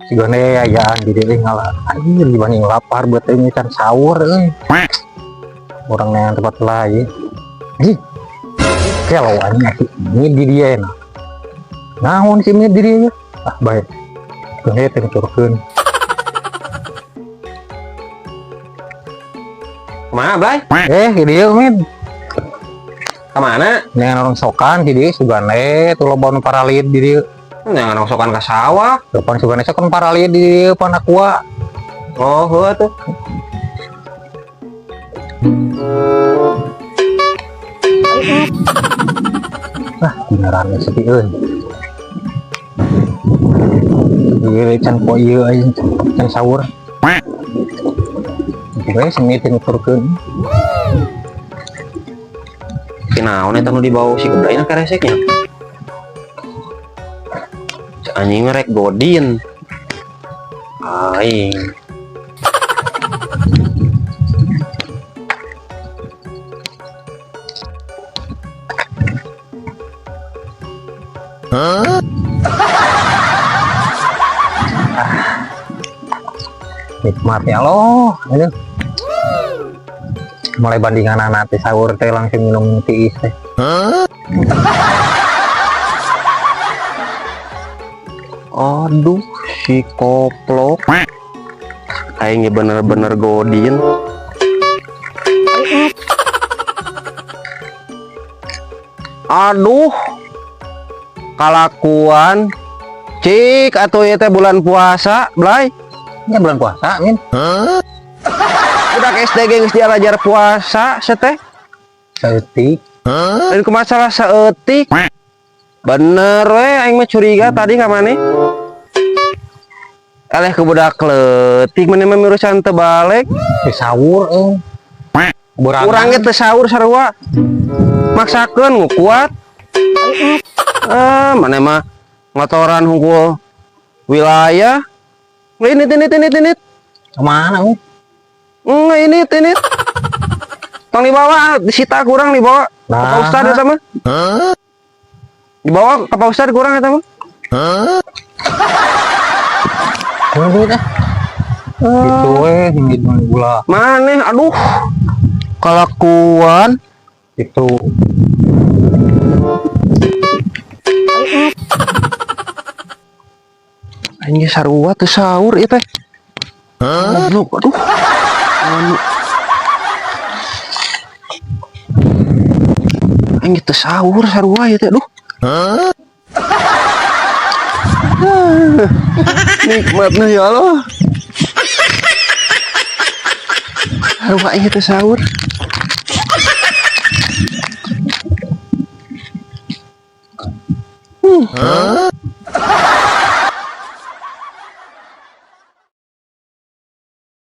sigane ayaan di dieu ngalah anjir dibanding lapar buat ini can sahur orang yang tempat lain ih kalau anjing ini di dia naon sih ini di dia baik gede turkeun Kemana, Blay? Dia min Kemana? yang orang sokan di dia sugane tuh lobon paralit di dia Yang nongsokan ke sawah. depan sugane sokan paralit di dia panakua Oh, heuh tuh. beneran sepi ieu can po ieu can sahur gue semitin turkeun Kinaon eta nu dibawa si kebraina ka reseknya. Anjing rek godin. Aing. nikmat ya Allah aduh mulai bandingan anak teh sahur teh langsung minum tiis teh Aduh, si koplok. Aing bener-bener godin. Aduh, kalakuan. Cik, atuh ieu teh bulan puasa, Blay. ya bulan puasa min Udah ke SD geus diajar puasa, seteh. seetik Dan ke masalah seetik. Bener we, aing mah curiga tadi ka maneh. Eleh ke budak leutik maneh mah mirusan teu balik. di sahur Urang ge teu saur sarua. Maksakeun ngukuat. Maneh mah ngotoran hungkul wilayah. Ini kemana min ini tong dibawa disita kurang dibawa ke Pak Ustad eta mah dibawa ke Pak Ustad kurang eta mah itu gitu gula maneh aduh kelakuan itu anjing sarua teu saur ieu teh goblok aduh anjing teu saur sarua ieu teh aduh nikmatnya ya Allah sarua aing teu saur